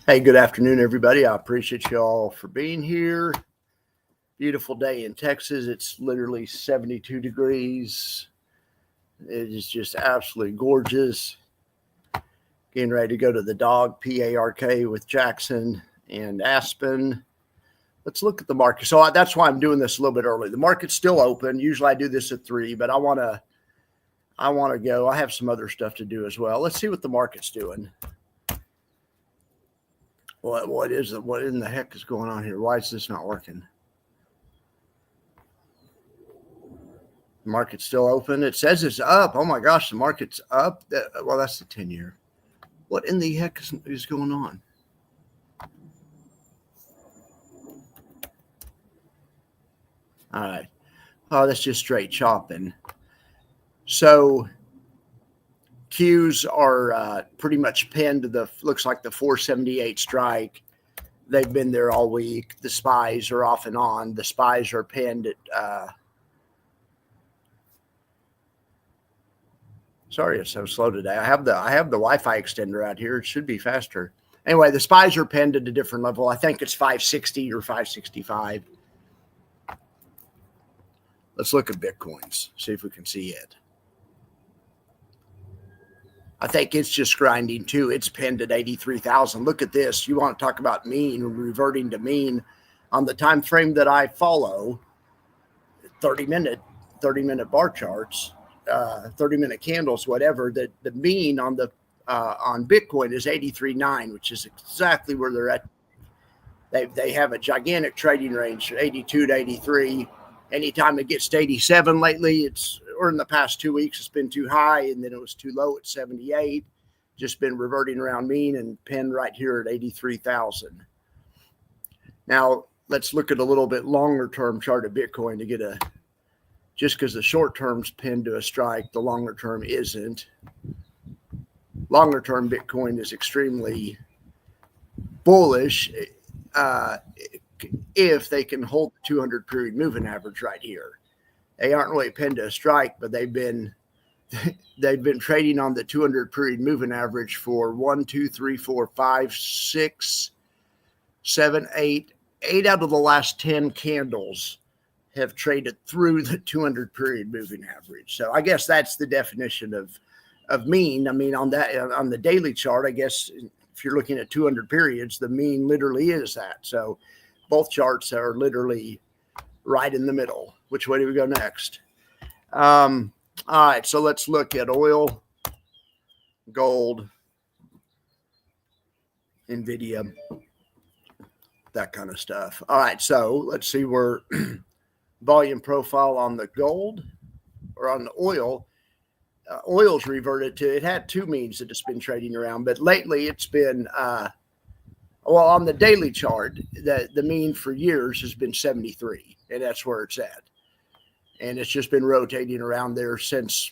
Hey, good afternoon, everybody. I appreciate you all for being here. Beautiful day in Texas. It's literally 72 degrees. It is just absolutely gorgeous. Getting ready to go to the dog park with Jackson and Aspen. Let's look at the market. So that's why I'm doing this a little bit early. The market's still open. Usually I do this at 3, but I want to go. I have some other stuff to do as well. Let's see what the market's doing. What in the heck is going on here? Why is this not working? The market's still open. It says it's up. Oh my gosh, the market's up. Well, that's the 10-year. What in the heck is going on? All right. Oh, that's just straight chopping. So Qs are pretty much pinned to looks like the 478 strike. They've been there all week. The SPYs are off and on. The SPYs are pinned at sorry, it's so slow today. I have the Wi-Fi extender out here. It should be faster. Anyway, the SPYs are pinned at a different level. I think it's 560 or 565. Let's look at Bitcoins, see if we can see it. I think it's just grinding too. It's pinned at 83,000. Look at this. You want to talk about mean, reverting to mean on the time frame that I follow, 30-minute bar charts, 30-minute candles, whatever. The mean on Bitcoin is 83.9, which is exactly where they're at. They have a gigantic trading range, 82 to 83. Anytime it gets to 87 lately, or in the past 2 weeks, it's been too high, and then it was too low at 78. Just been reverting around mean and pinned right here at 83,000. Now, let's look at a little bit longer term chart of Bitcoin to get just because the short term's pinned to a strike, the longer term isn't. Longer term Bitcoin is extremely bullish if they can hold the 200 period moving average right here. They aren't really pinned to a strike, but they've been trading on the 200 period moving average for 1, 2, 3, 4, 5, 6, 7, 8 out of the last 10 candles have traded through the 200 period moving average. So I guess that's the definition of mean. I mean, on the daily chart, I guess if you're looking at 200 periods, the mean literally is that. So both charts are literally right in the middle. Which way do we go next? All right, so let's look at oil, gold, NVIDIA, that kind of stuff. All right, so let's see where volume profile on the gold or on the oil. Oil's reverted to, it had two means that it's been trading around, but lately it's been, on the daily chart, the mean for years has been 73, and that's where it's at. And it's just been rotating around there since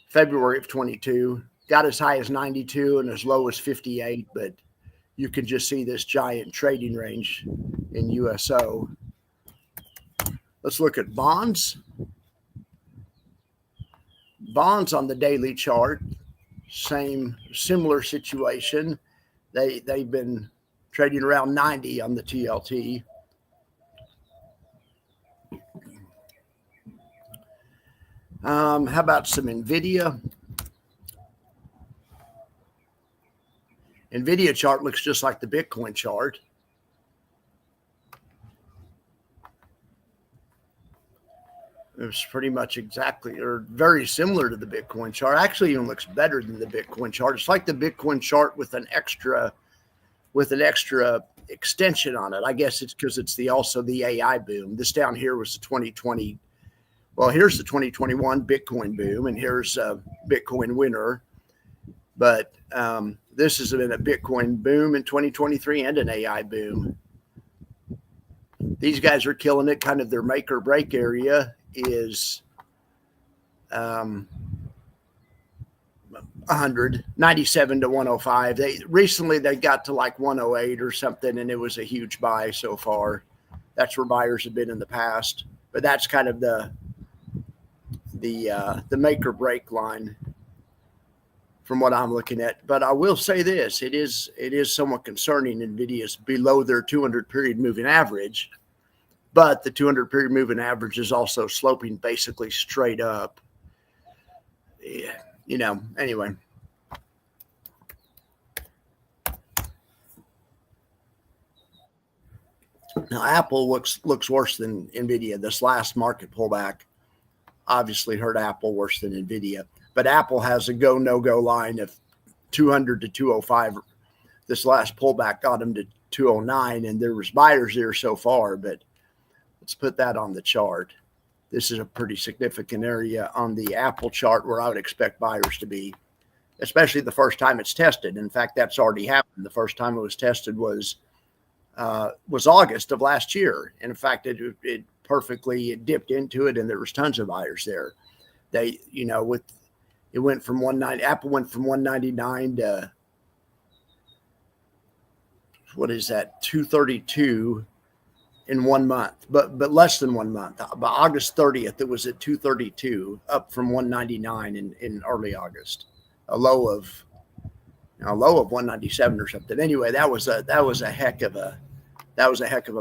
February of 22. Got as high as 92 and as low as 58, but you can just see this giant trading range in USO. Let's look at bonds. Bonds on the daily chart, similar situation. They've been trading around 90 on the TLT. How about some NVIDIA? NVIDIA chart looks just like the Bitcoin chart. It's pretty much exactly or very similar to the Bitcoin chart. Actually, even looks better than the Bitcoin chart. It's like the Bitcoin chart with an extra extension on it. I guess it's because it's also the AI boom. This down here was the 2020. Well, here's the 2021 Bitcoin boom, and here's a Bitcoin winner. But this has been a Bitcoin boom in 2023 and an AI boom. These guys are killing it. Kind of their make or break area is 197 to 105. They got to like 108 or something, and it was a huge buy so far. That's where buyers have been in the past. But that's kind of the make or break line from what I'm looking at. But I will say this, it is somewhat concerning. NVIDIA is below their 200 period moving average, but the 200 period moving average is also sloping basically straight up. Yeah, anyway. Now, Apple looks worse than NVIDIA. This last market pullback obviously hurt Apple worse than NVIDIA. But Apple has a go, no-go line of 200 to 205. This last pullback got them to 209, and there was buyers there so far. But let's put that on the chart. This is a pretty significant area on the Apple chart where I would expect buyers to be, especially the first time it's tested. In fact, that's already happened. The first time it was tested was August of last year. And in fact, it perfectly dipped into it, and there was tons of buyers there. They, it went from 190. Apple went from 199 to what is that? 232 in 1 month, but less than 1 month. By August 30th, it was at 232, up from 199 in early August. A low of 197 or something. Anyway, that was a heck of a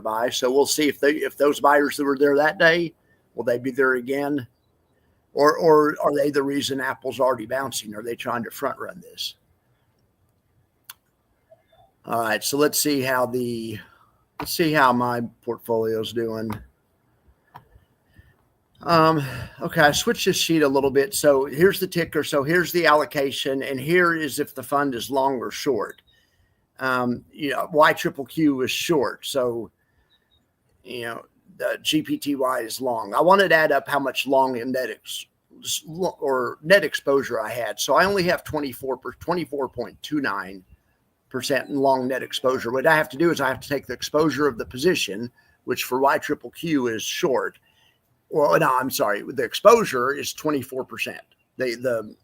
buy. So we'll see if those buyers that were there that day, will they be there again, or are they the reason Apple's already bouncing? Are they trying to front run this? All right, so let's see how my portfolio's doing. Okay, I switched this sheet a little bit. So here's the ticker. So here's the allocation, and here is if the fund is long or short. YQQQ is short. So, the GPTY is long. I wanted to add up how much long in net exposure I had. So I only have 24.29% in long net exposure. What I have to do is I have to take the exposure of the position, which for YQQQ is short. Well, no, I'm sorry. The exposure is 24%. The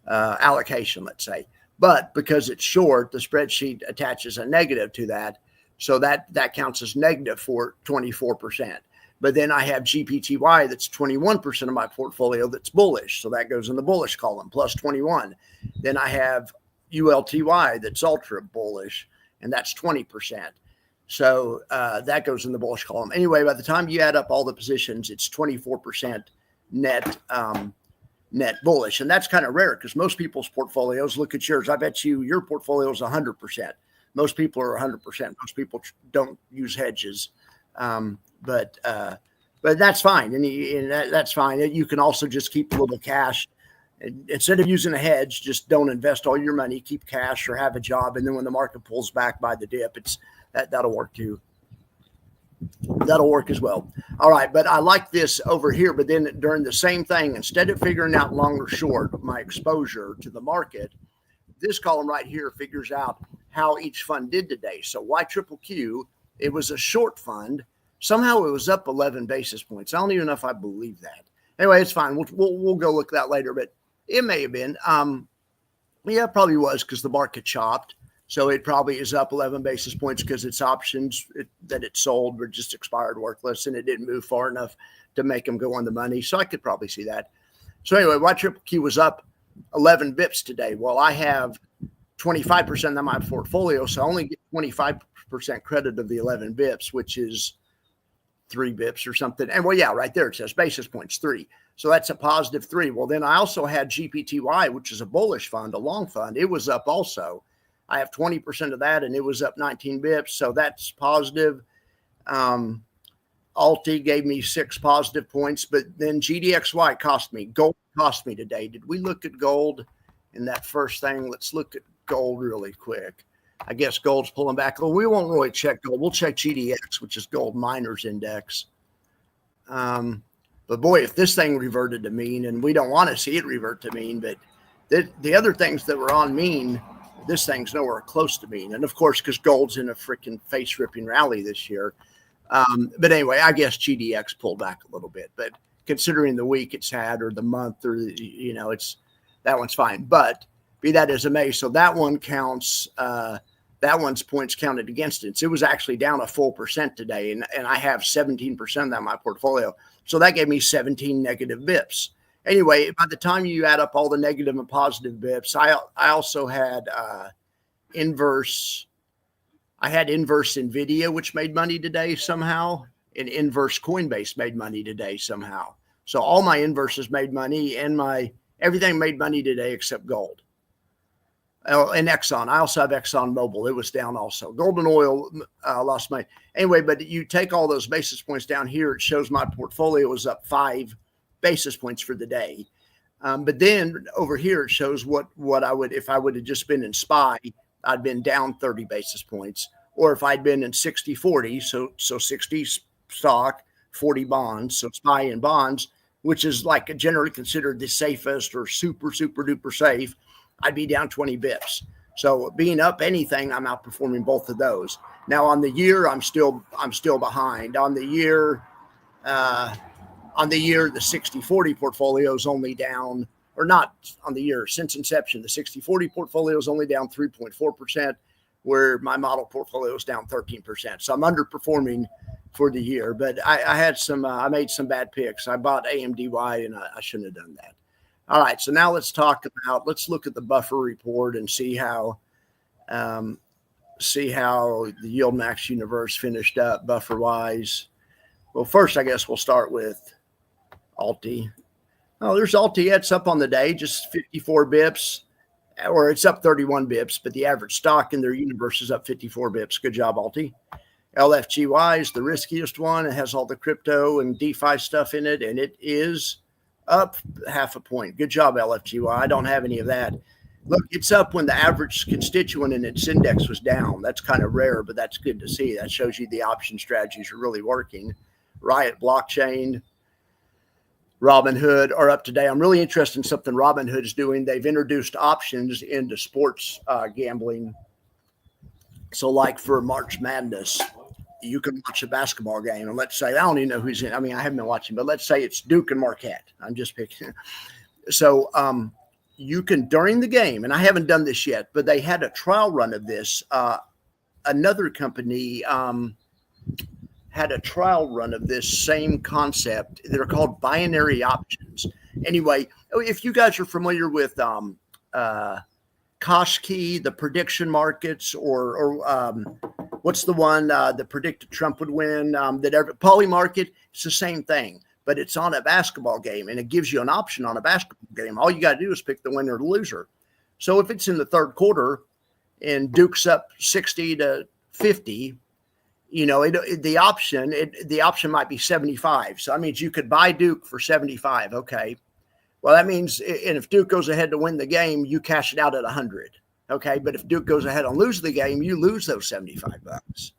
allocation, let's say. But because it's short, the spreadsheet attaches a negative to that. So that counts as negative for 24%. But then I have GPTY that's 21% of my portfolio that's bullish. So that goes in the bullish column, plus 21. Then I have ULTY that's ultra bullish, and that's 20%. So that goes in the bullish column. Anyway, by the time you add up all the positions, it's 24% net bullish. And that's kind of rare because most people's portfolios, look at yours. I bet your portfolio is 100%. Most people are 100%. Most people don't use hedges. But that's fine. And that's fine. You can also just keep a little cash. Instead of using a hedge, just don't invest all your money, keep cash or have a job. And then when the market pulls back by the dip, that'll work too. That'll work as well. All right. But I like this over here. But then during the same thing, instead of figuring out long or short my exposure to the market, this column right here figures out how each fund did today. So YQQQ, it was a short fund. Somehow it was up 11 basis points. I don't even know if I believe that. Anyway, it's fine. We'll go look at that later, but it may have been. Yeah, it probably was because the market chopped. So it probably is up 11 basis points because its options that it sold were just expired worthless, and it didn't move far enough to make them go on the money. So I could probably see that. So anyway, YQQQ was up 11 bips today. Well, I have 25% of my portfolio, so I only get 25% credit of the 11 bips, which is 3 bips or something. And well, yeah, right there it says basis points 3. So that's a positive 3. Well, then I also had GPTY, which is a bullish fund, a long fund. It was up also. I have 20% of that, and it was up 19 bips. So that's positive. Alti gave me 6 positive points, but then GDXY cost me. Gold cost me today. Did we look at gold in that first thing? Let's look at gold really quick. I guess gold's pulling back. Well, we won't really check gold. We'll check GDX, which is Gold Miners Index. But boy, if this thing reverted to mean, and we don't want to see it revert to mean, but the other things that were on mean, this thing's nowhere close to mean. And of course, because gold's in a freaking face-ripping rally this year. But anyway, I guess GDX pulled back a little bit. But considering the week it's had or the month or, that one's fine. But be that as it may, so that one counts. That one's points counted against it. So it was actually down a full percent today, and I have 17% of that in my portfolio. So that gave me 17 negative bips. Anyway, by the time you add up all the negative and positive bips, I also had inverse. I had inverse NVIDIA, which made money today somehow, and inverse Coinbase made money today somehow. So all my inverses made money, and everything made money today except gold. Oh, and Exxon. I also have Exxon Mobil. It was down also. Gold and oil lost money. Anyway, but you take all those basis points down here, it shows my portfolio was up 5 basis points for the day. But then over here, it shows what I would, if I would have just been in SPY, I'd been down 30 basis points. Or if I'd been in 60-40, so 60 stock, 40 bonds, so SPY and bonds, which is like generally considered the safest or super, super duper safe, I'd be down 20 bips. So being up anything, I'm outperforming both of those. Now on the year, I'm still behind. On the year, the 60-40 portfolio is only down, or not on the year, since inception, the 60-40 portfolio is only down 3.4%, where my model portfolio is down 13%. So I'm underperforming for the year, but I made some bad picks. I bought AMDY and I shouldn't have done that. All right, so now let's look at the buffer report and see how the Yield Max universe finished up buffer wise. Well, first, I guess we'll start with Alti. Oh, there's Alti. It's up on the day, just 54 bips, or it's up 31 bips, but the average stock in their universe is up 54 bips. Good job, Alti. LFGY is the riskiest one. It has all the crypto and DeFi stuff in it, and it is up 0.5 point. Good job, LFGY. I don't have any of that. Look, it's up when the average constituent in its index was down. That's kind of rare, but that's good to see. That shows you the option strategies are really working. Riot Blockchain, Robinhood are up today. I'm really interested in something Robinhood is doing. They've introduced options into sports gambling. So like for March Madness, you can watch a basketball game, and let's say, I don't even know who's in. I mean, I haven't been watching, but let's say it's Duke and Marquette. I'm just picking. So you can, during the game, and I haven't done this yet, but they had a trial run of this. Another company had a trial run of this same concept. They're called binary options. Anyway, if you guys are familiar with Koshki, the prediction markets, or what's the one that predicted Trump would win? Poly Market. It's the same thing, but it's on a basketball game, and it gives you an option on a basketball game. All you got to do is pick the winner or the loser. So if it's in the third quarter and Duke's up 60-50, the option might be 75. So that means you could buy Duke for 75. Okay. Well, that means, and if Duke goes ahead to win the game, you cash it out at 100. Okay. But if Duke goes ahead and loses the game, you lose those $75.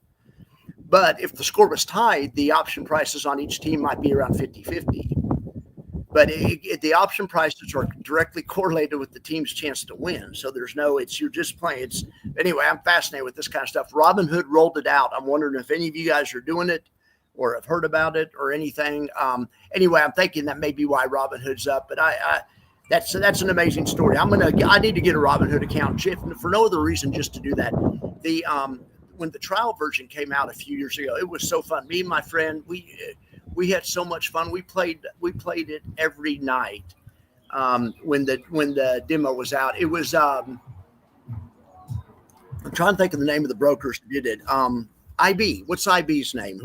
But if the score was tied, the option prices on each team might be around 50-50. But the option prices are directly correlated with the team's chance to win. So you're just playing. Anyway, I'm fascinated with this kind of stuff. Robinhood rolled it out. I'm wondering if any of you guys are doing it or have heard about it or anything. Anyway, I'm thinking that may be why Robinhood's up. But that's an amazing story. I need to get a Robinhood account for no other reason, just to do that. When the trial version came out a few years ago, it was so fun. Me and my friend, we had so much fun. We played it every night when the demo was out. It was I'm trying to think of the name of the brokers who did it. IB. What's IB's name?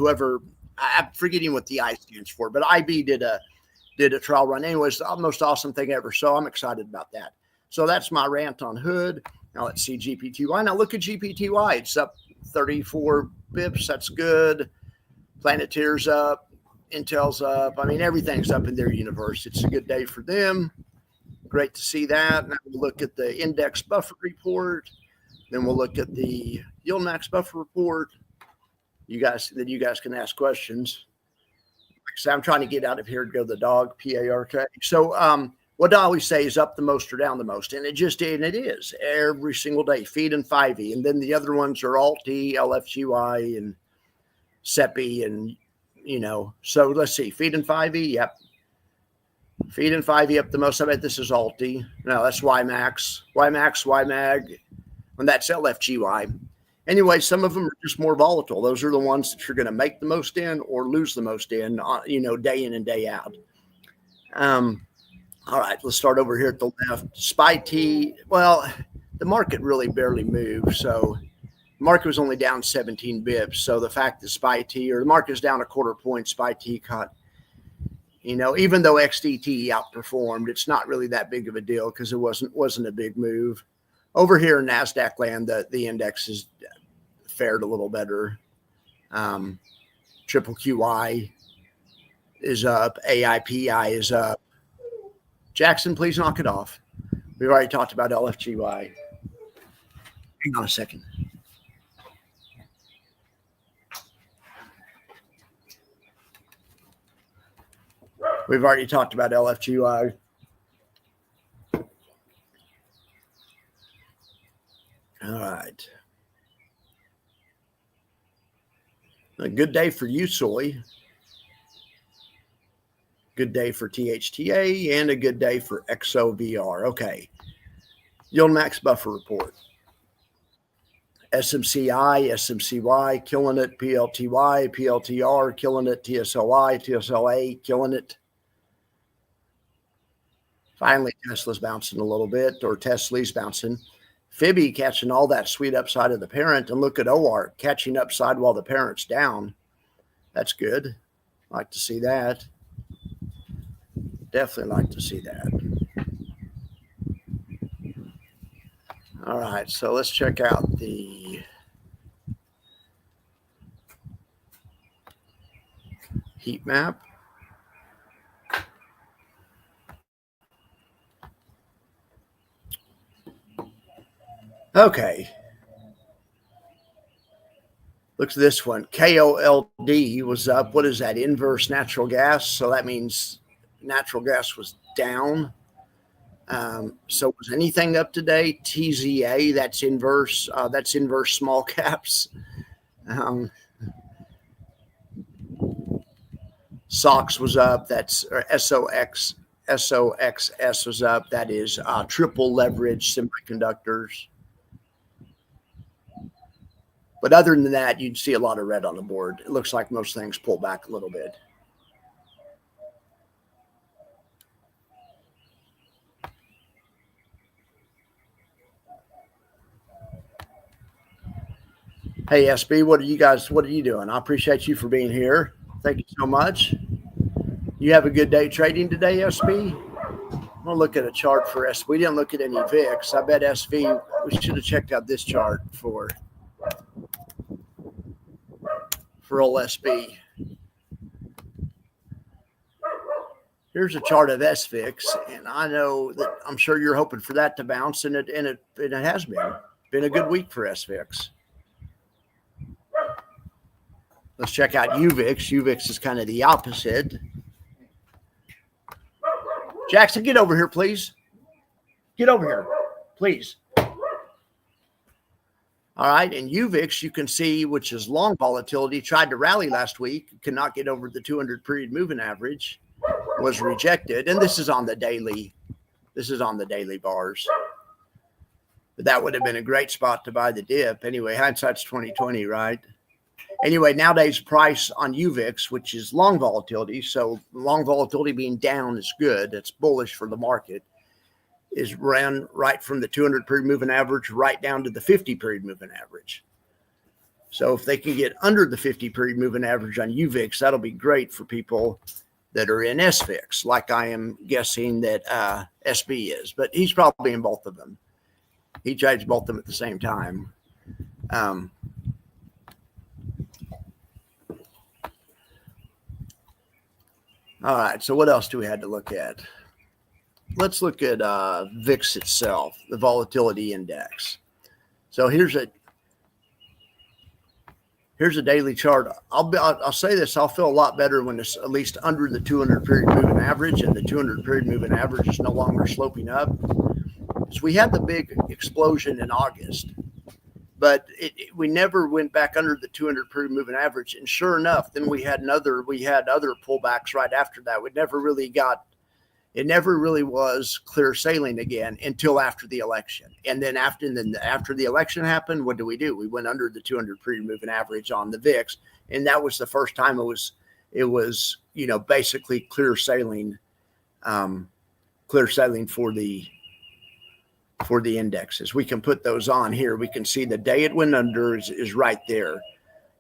I'm forgetting what the I stands for, but IB did a trial run. Anyways, the most awesome thing ever. So I'm excited about that. So that's my rant on Hood. Now let's see GPTY. Now look at GPTY. It's up 34 bips. That's good. Planeteer's up. Intel's up. I mean, everything's up in their universe. It's a good day for them. Great to see that. Now we'll look at the index buffer report. Then we'll look at the Yield Max buffer report. You guys can ask questions. Like I said, I'm trying to get out of here to go to the dog, PARK. So what I always say is up the most or down the most. And it is every single day, feed and 5E. And then the other ones are Alt-E, LFGY, and SEPI, and so let's see. Feed and 5E. Yep. Feed and 5E up the most. I bet this is Alti. No, that's YMAX, YMAG, and that's LFGY. Anyway, some of them are just more volatile. Those are the ones that you're going to make the most in or lose the most in, day in and day out. All right, let's start over here at the left. SPY T, well, the market really barely moved. So the market was only down 17 bips. So the fact that SPY T, or the market is down a quarter point, SPY T caught, even though XDT outperformed, it's not really that big of a deal because it wasn't a big move. Over here in NASDAQ land, the index is fared a little better. Triple QI is up. AIPI is up. Jackson, please knock it off. We've already talked about LFGY. Hang on a second. We've already talked about LFGY. All right. A good day for you, Soy. Good day for THTA and a good day for XOVR. Okay. Yield max buffer report. SMCI, SMCY, killing it. PLTY, PLTR, killing it. TSLI, TSLA, killing it. Finally, Tesla's bouncing a little bit, or Tesla's bouncing. Fibby catching all that sweet upside of the parent. And look at OR catching upside while the parent's down. That's good. Like to see that. Definitely like to see that. All right, so let's check out the heat map. Okay. Look at this one. KOLD was up. What is that? Inverse natural gas. So that means natural gas was down. So was anything up today? TZA, that's inverse small caps. SOX was up. That's SOXS was up. That is triple leverage semiconductors. But other than that, you'd see a lot of red on the board. It looks like most things pull back a little bit. Hey, SB, what are you doing? I appreciate you for being here. Thank you so much. You have a good day trading today, SB? I'm going to look at a chart for SB. We didn't look at any VIX. I bet SV, we should have checked out this chart for old SB. Here's a chart of SVIX, and I know that I'm sure you're hoping for that to bounce, and it has been a good week for SVIX. Let's check out UVIX. UVIX is kind of the opposite. Jackson, get over here, please. Get over here, please. All right, and UVIX, you can see, which is long volatility, tried to rally last week, could not get over the 200 period moving average, was rejected, and this is on the daily. This is on the daily bars. But that would have been a great spot to buy the dip. Anyway, hindsight's 2020, right? Anyway, nowadays price on UVIX, which is long volatility, so long volatility being down is good. It's bullish for the market. Is ran right from the 200 period moving average right down to the 50 period moving average. So if they can get under the 50 period moving average on UVIX, that'll be great for people that are in SVIX, like I am guessing that SB is. But he's probably in both of them. He trades both of them at the same time. All right, so what else do we have to look at? Let's look at VIX itself, the volatility index. So here's a daily chart. I'll say this, I'll feel a lot better when it's at least under the 200 period moving average, and the 200 period moving average is no longer sloping up. So we had the big explosion in August, but we never went back under the 200 period moving average. And sure enough, then we had other pullbacks right after that. It never really was clear sailing again until after the election. And then after the election happened, what do? We went under the 200 period moving average on the VIX. And that was the first time it was, basically clear sailing clear sailing for the indexes. We can put those on here. We can see the day it went under is right there.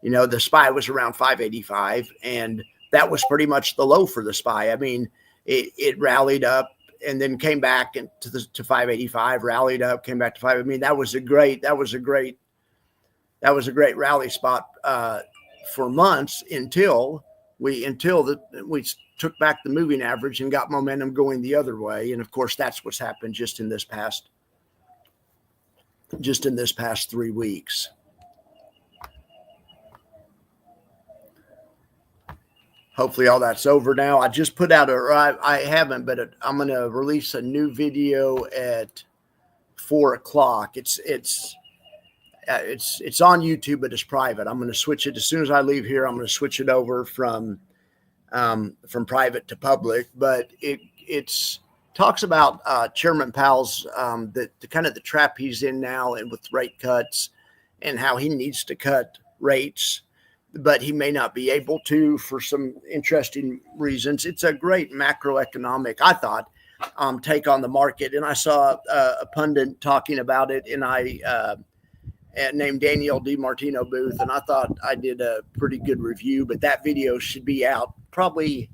You know, the SPY was around 585, and that was pretty much the low for the SPY. I mean, it rallied up and then came back to 585, rallied up, came back to 5. I mean, that was a great rally spot for months until we took back the moving average and got momentum going the other way. And of course, that's what's happened just in this past 3 weeks. Hopefully all that's over now. I just put out I haven't, but I'm going to release a new video at 4 o'clock. It's on YouTube, but it's private. I'm going to switch it as soon as I leave here. I'm going to switch it over from private to public, but it's talks about Chairman Powell's the kind of the trap he's in now, and with rate cuts, and how he needs to cut rates, but he may not be able to for some interesting reasons. It's a great macroeconomic, I thought, take on the market. And I saw a pundit talking about it, and named Daniel DiMartino Booth, and I thought I did a pretty good review. But that video should be out probably,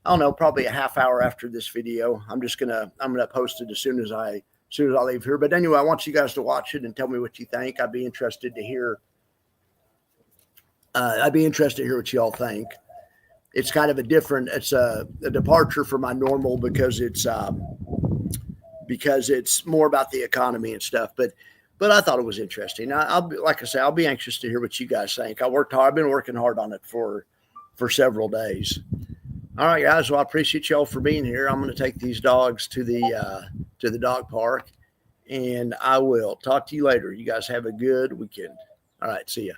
I don't know, probably a half hour after this video. I'm gonna post it as soon as I leave here. But anyway, I want you guys to watch it and tell me what you think. I'd be interested to hear what you all think. It's kind of it's a departure from my normal because it's more about the economy and stuff. But I thought it was interesting. Like I say, I'll be anxious to hear what you guys think. I've been working hard on it for several days. All right, guys. Well, I appreciate y'all for being here. I'm going to take these dogs to the dog park, and I will talk to you later. You guys have a good weekend. All right. See ya.